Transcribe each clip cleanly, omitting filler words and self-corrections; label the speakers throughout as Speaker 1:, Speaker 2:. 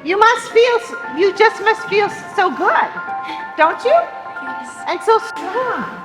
Speaker 1: You just must feel so good, don't you?
Speaker 2: Yes.
Speaker 1: And so strong.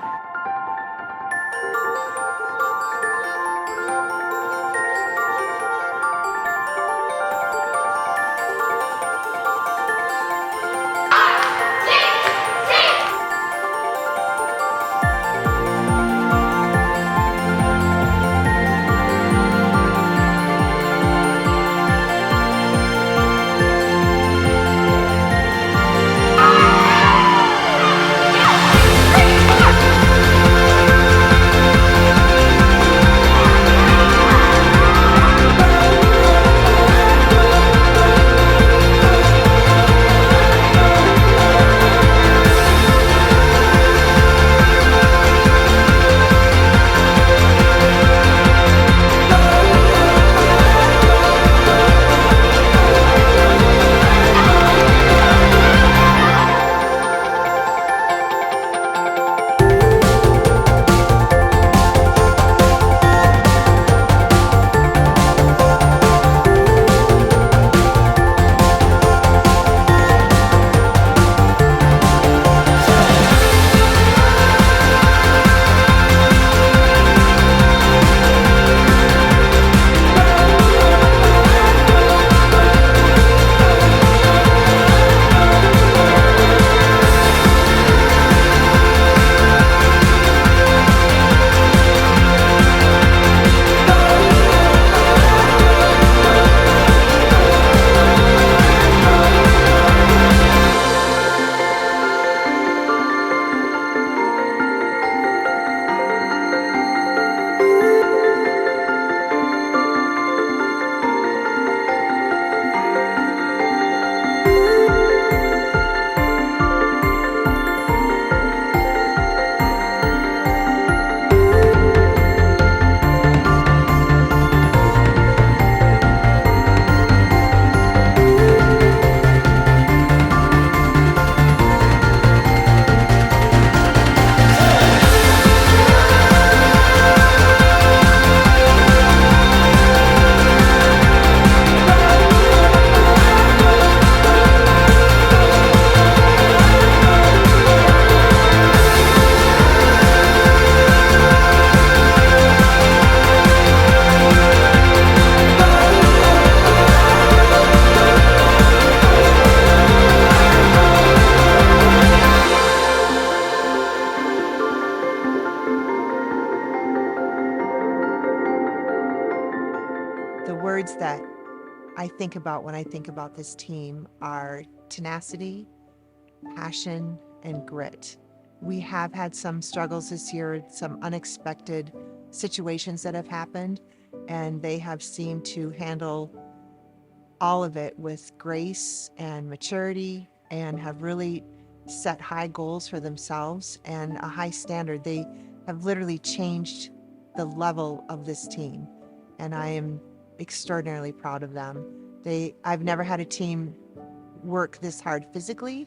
Speaker 1: The words that I think about when I think about this team are tenacity, passion, and grit. We have had some struggles this year, some unexpected situations that have happened, and they have seemed to handle all of it with grace and maturity and have really set high goals for themselves and a high standard. They have literally changed the level of this team, and I am extraordinarily proud of them. I've never had a team work this hard physically,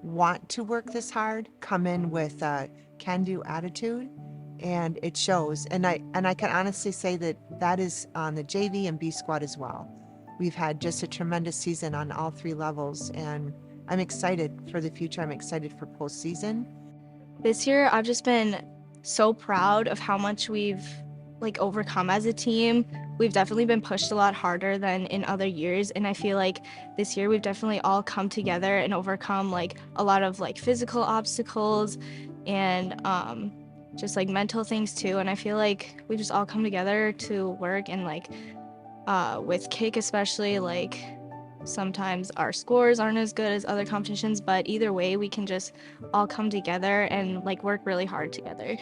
Speaker 1: want to work this hard, come in with a can-do attitude, and it shows. And I can honestly say that that is on the JV and B squad as well. We've had just a tremendous season on all three levels, and I'm excited for the future. I'm excited for postseason.
Speaker 2: This year, I've just been so proud of how much we've overcome as a team. We've definitely been pushed a lot harder than in other years, and I feel like this year we've definitely all come together and overcome a lot of physical obstacles and just mental things too. And I feel like we just all come together to work, and with kick especially, sometimes our scores aren't as good as other competitions, but either way we can just all come together and work really hard together.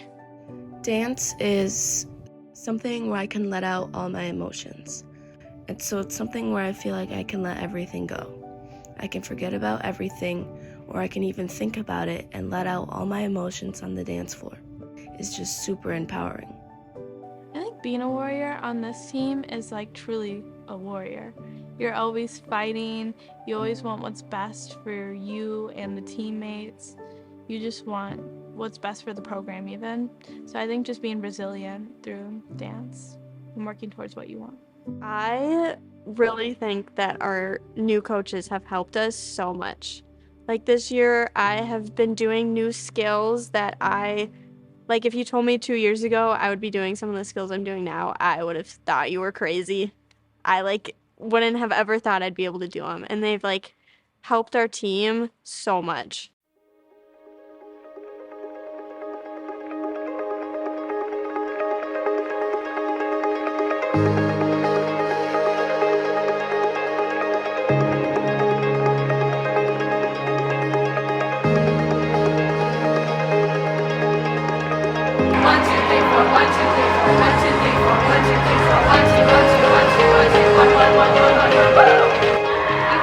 Speaker 3: Dance is something where I can let out all my emotions. And so it's something where I feel like I can let everything go. I can forget about everything, or I can even think about it and let out all my emotions on the dance floor. It's just super empowering.
Speaker 4: I think being a warrior on this team is truly a warrior. You're always fighting, you always want what's best for you and the teammates. You just want what's best for the program even. So I think just being resilient through dance and working towards what you want.
Speaker 5: I really think that our new coaches have helped us so much. Like this year, I have been doing new skills that like if you told me 2 years ago I would be doing some of the skills I'm doing now, I would have thought you were crazy. I like wouldn't have ever thought I'd be able to do them. And they've like helped our team so much.
Speaker 6: You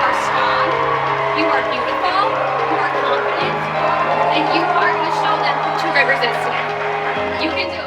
Speaker 6: are strong, you are beautiful, you are confident, and you are going to show them who Two Rivers is today. You can do it.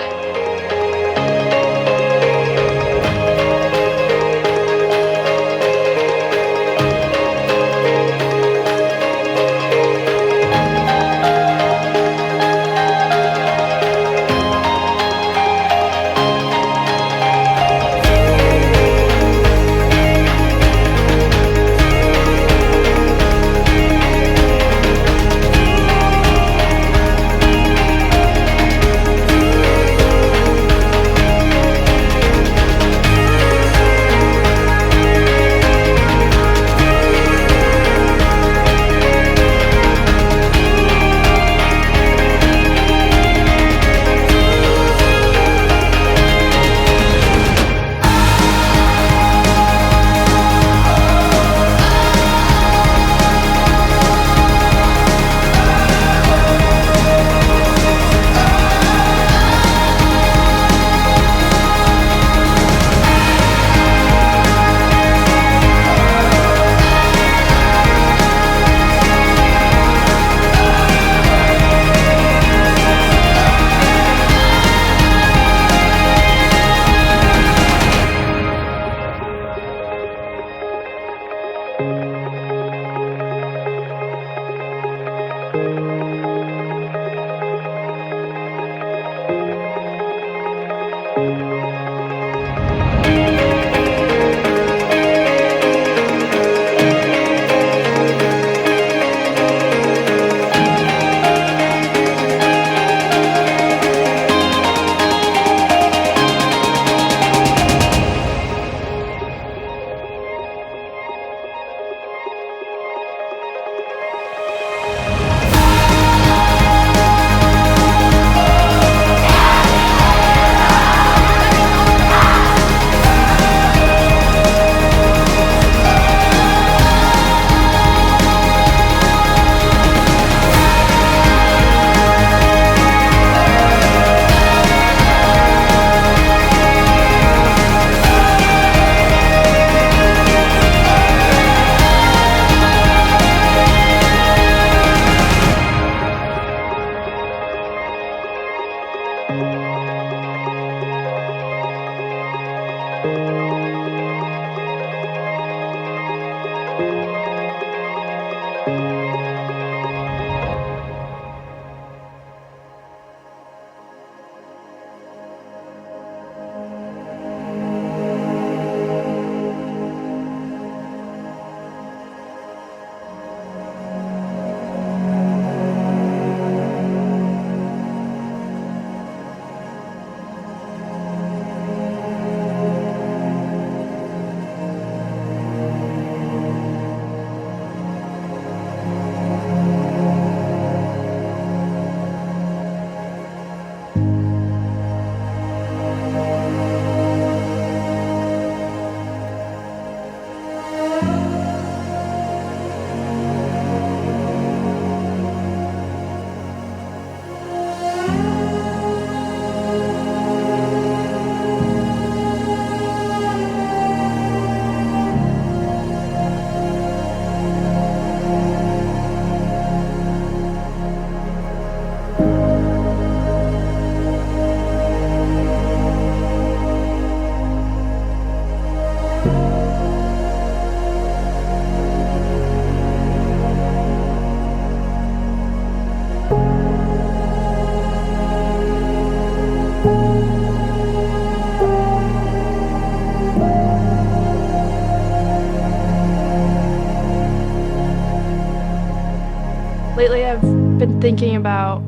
Speaker 4: lately I've been thinking about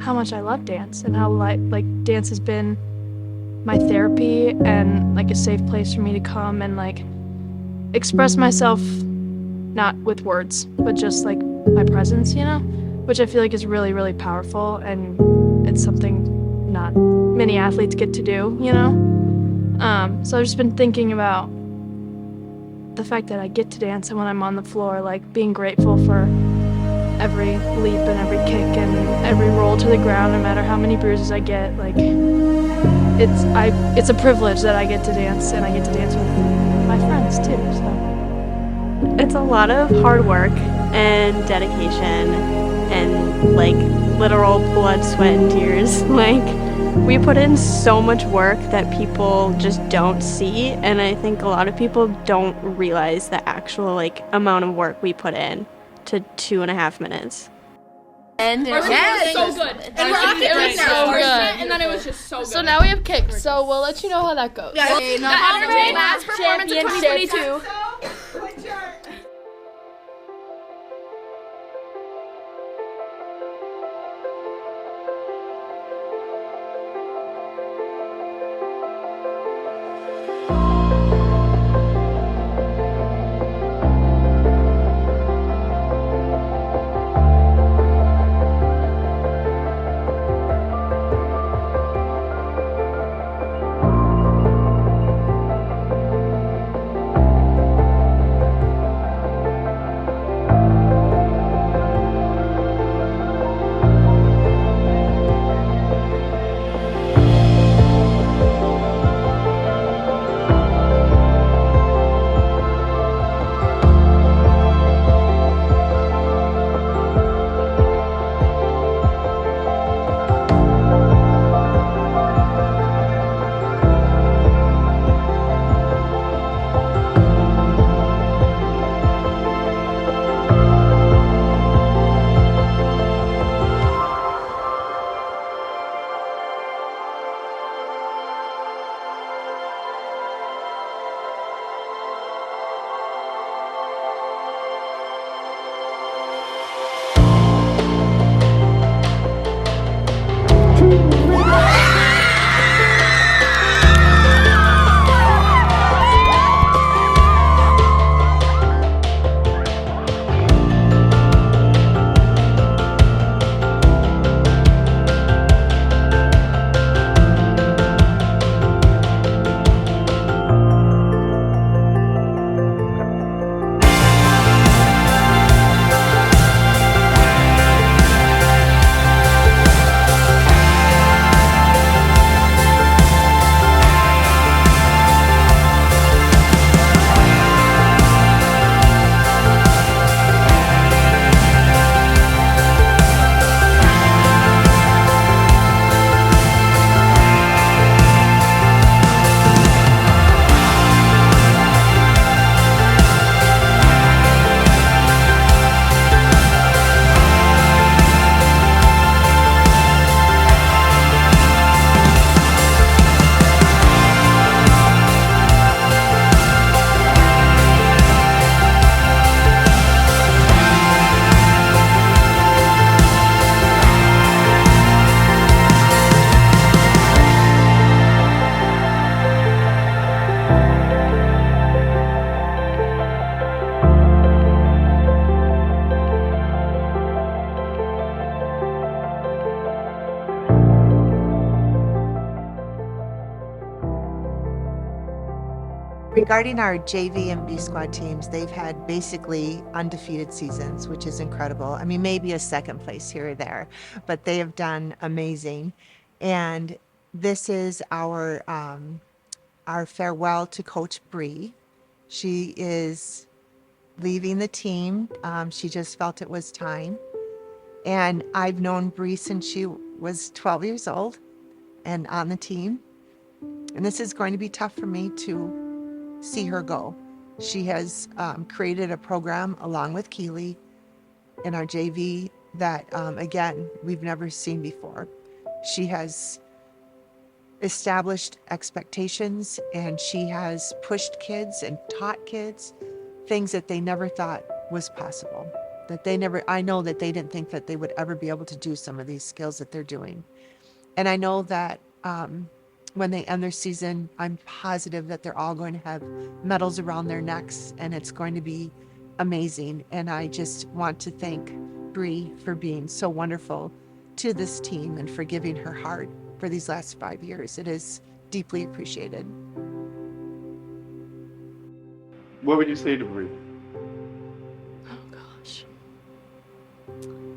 Speaker 4: how much I love dance and how like dance has been my therapy and like a safe place for me to come and like express myself, not with words, but just like my presence, which I feel like is really, really powerful, and it's something not many athletes get to do, So I've just been thinking about the fact that I get to dance, and when I'm on the floor, like being grateful for every leap and every kick and every roll to the ground, no matter how many bruises I get. Like it's a privilege that I get to dance, and I get to dance with my friends too. So
Speaker 5: It's a lot of hard work and dedication and like literal blood, sweat, and tears. Like we put in so much work that people just don't see, and I think a lot of people don't realize the actual like amount of work we put in to 2.5 minutes.
Speaker 7: And
Speaker 8: It was so good. And it was so good. And then it was just so good.
Speaker 7: So now we have kicks, so we'll let you know how that goes.
Speaker 8: Okay, the last performance of 2022.
Speaker 1: Regarding our JV and B squad teams, they've had basically undefeated seasons, which is incredible. I mean, maybe a second place here or there, but they have done amazing. And this is our farewell to Coach Bree. She is leaving the team. She just felt it was time. And I've known Bree since she was 12 years old and on the team. And this is going to be tough for me to see her go. She has created a program along with Keely in our JV that, again, we've never seen before. She has established expectations, and she has pushed kids and taught kids things that they never thought was possible. I know that they didn't think that they would ever be able to do some of these skills that they're doing. And I know that when they end their season, I'm positive that they're all going to have medals around their necks, and it's going to be amazing. And I just want to thank Bree for being so wonderful to this team and for giving her heart for these last 5 years. It is deeply appreciated.
Speaker 9: What would you say to Bree?
Speaker 7: Oh gosh.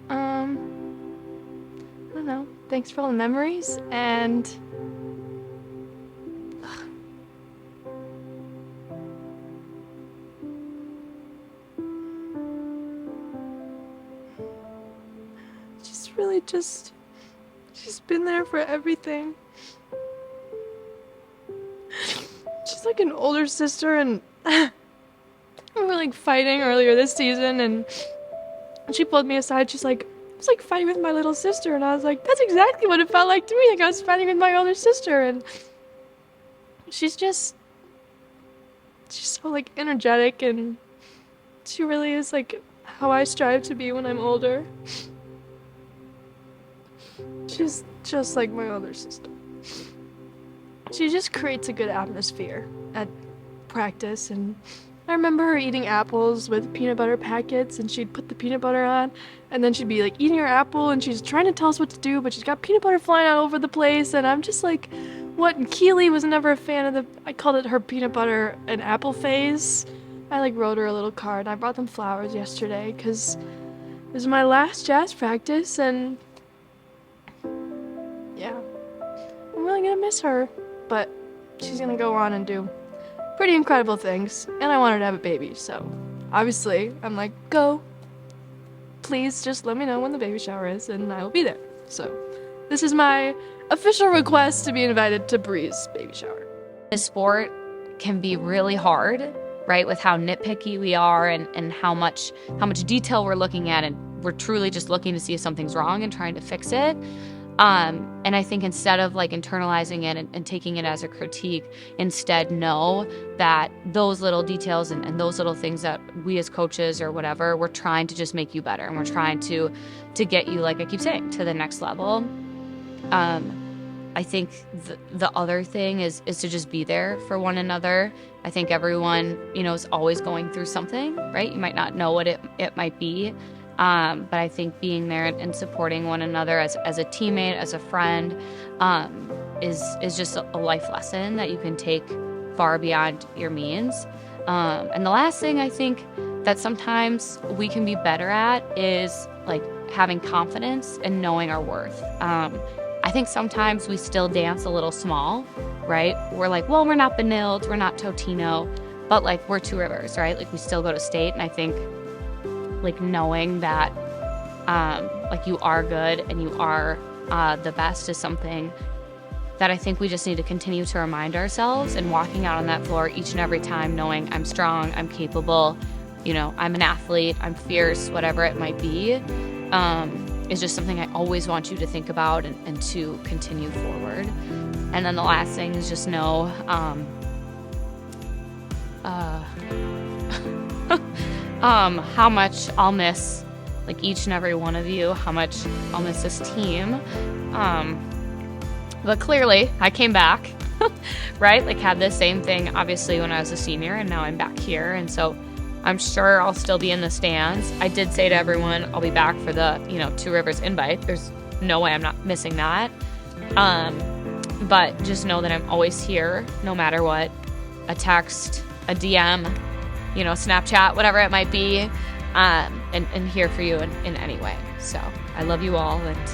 Speaker 7: I don't know. Thanks for all the memories and she's been there for everything. She's like an older sister, and we were like fighting earlier this season, and she pulled me aside. She's like, I was like fighting with my little sister, and I was like, that's exactly what it felt like to me. Like I was fighting with my older sister, and she's so like energetic, and she really is like how I strive to be when I'm older. She's just like my older sister. She just creates a good atmosphere at practice, and I remember her eating apples with peanut butter packets, and she'd put the peanut butter on, and then she'd be like eating her apple, and she's trying to tell us what to do, but she's got peanut butter flying all over the place, and I'm just like, what? And Keely was never a fan of I called it her peanut butter and apple phase. I like wrote her a little card. I brought them flowers yesterday because it was my last jazz practice, and yeah, I'm really gonna miss her, but she's gonna go on and do pretty incredible things, and I want her to have a baby, so obviously I'm like, go, please just let me know when the baby shower is and I will be there. So this is my official request to be invited to Bree's baby shower.
Speaker 10: This sport can be really hard, right, with how nitpicky we are and how much detail we're looking at, and we're truly just looking to see if something's wrong and trying to fix it. And I think instead of like internalizing it and taking it as a critique, instead know that those little details and those little things that we as coaches or whatever, we're trying to just make you better, and we're trying to get you, like I keep saying, to the next level. I think the other thing is to just be there for one another. I think everyone, is always going through something, right? You might not know what it might be. But I think being there and supporting one another as a teammate, as a friend, is just a life lesson that you can take far beyond your means. And the last thing I think that sometimes we can be better at is like having confidence and knowing our worth. I think sometimes we still dance a little small, right? We're like, well, we're not Benilde, we're not Totino, but like we're Two Rivers, right? Like we still go to state, and I think like knowing that like you are good and you are the best is something that I think we just need to continue to remind ourselves, and walking out on that floor each and every time knowing I'm strong, I'm capable, I'm an athlete, I'm fierce, whatever it might be, is just something I always want you to think about and to continue forward. And then the last thing is just know how much I'll miss like each and every one of you, how much I'll miss this team. But clearly I came back, right? Like had the same thing obviously when I was a senior, and now I'm back here. And so I'm sure I'll still be in the stands. I did say to everyone, I'll be back for the, Two Rivers invite. There's no way I'm not missing that. But just know that I'm always here no matter what. A text, a DM, Snapchat, whatever it might be, and here for you in any way. So I love you all, and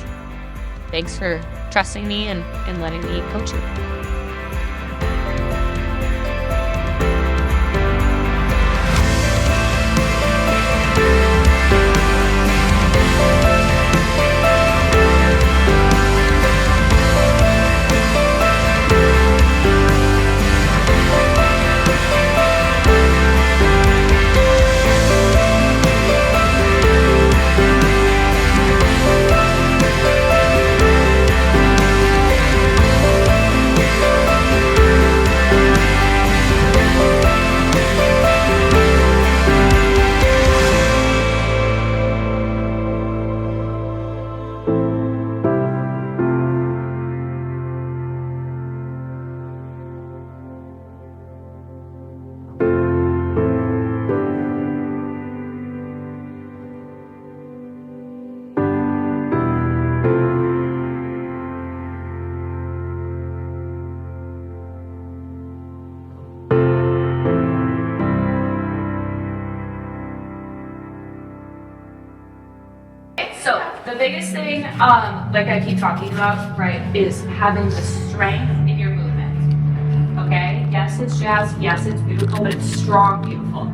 Speaker 10: thanks for trusting me and letting me coach you. So the biggest thing, like I keep talking about, right, is having the strength in your movement. Okay? Yes, it's jazz. Yes, it's beautiful, but it's strong, beautiful.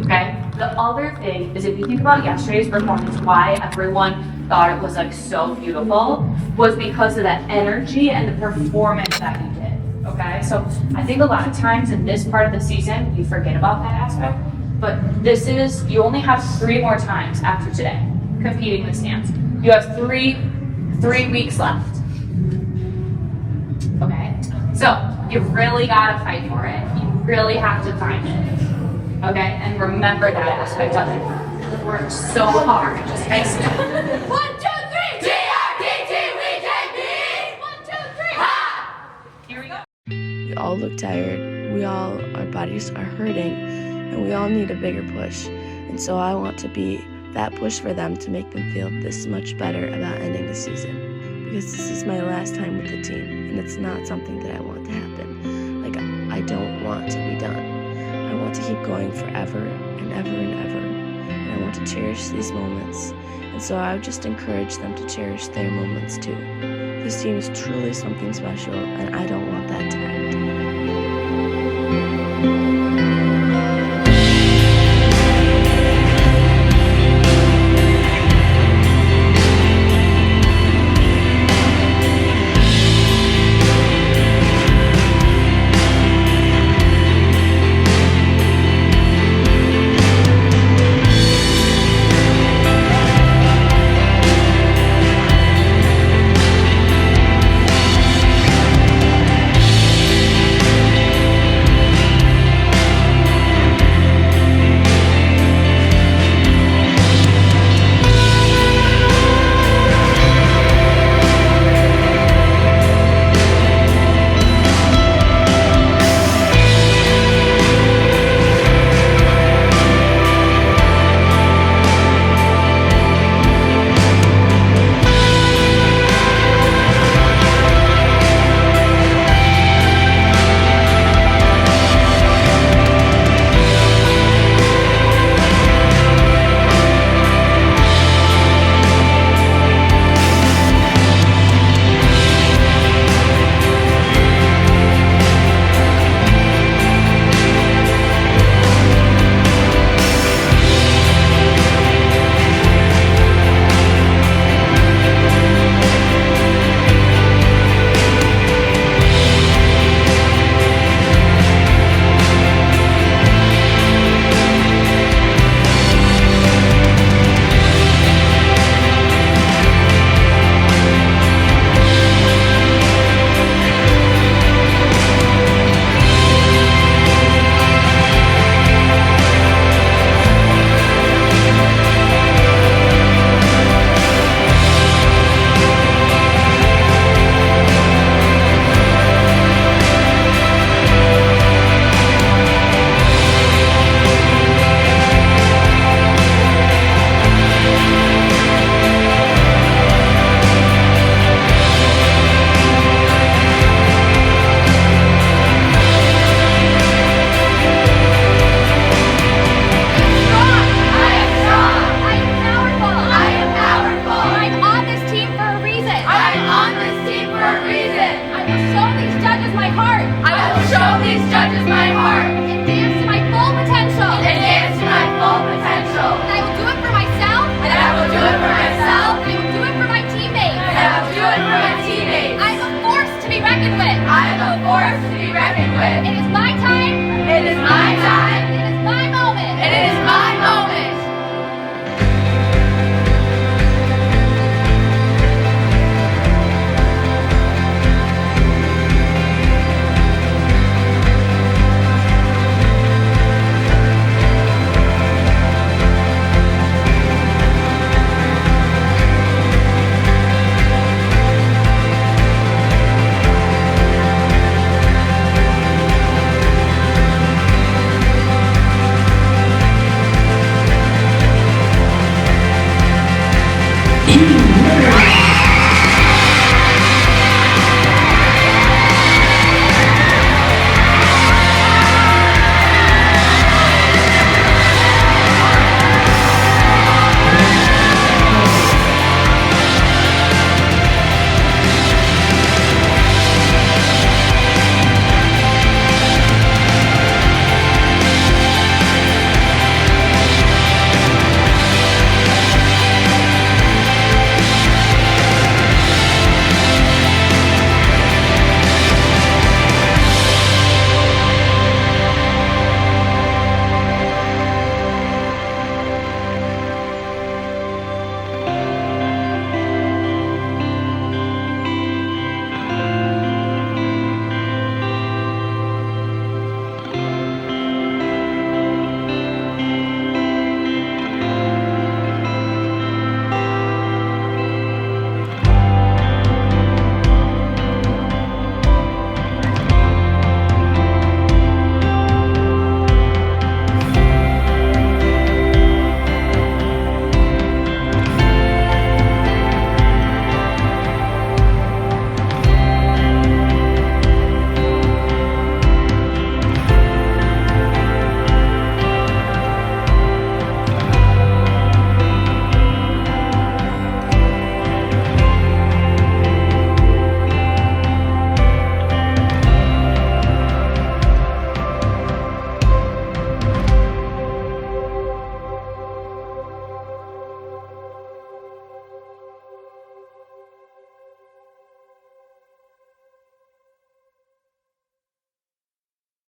Speaker 10: Okay? The other thing is, if you think about yesterday's performance, why everyone thought it was like so beautiful was because of that energy and the performance that you did. Okay? So I think a lot of times in this part of the season, you forget about that aspect. But this is, you only have 3 more times after today competing this dance. You have three weeks left. Okay? So you really gotta fight for it. You really have to find it. Okay? And remember that aspect of it. Work so hard. Just makes it.
Speaker 6: 1, 2, 3, TRTT, we can beat! 1, 2, 3, ha!
Speaker 10: Here we go.
Speaker 3: We all look tired. Our bodies are hurting, and we all need a bigger push. And so I want to be that push for them to make them feel this much better about ending the season. Because this is my last time with the team, and it's not something that I want to happen. Like, I don't want to be done. I want to keep going forever and ever and ever. And I want to cherish these moments. And so I would just encourage them to cherish their moments too. This team is truly something special, and I don't want that to end.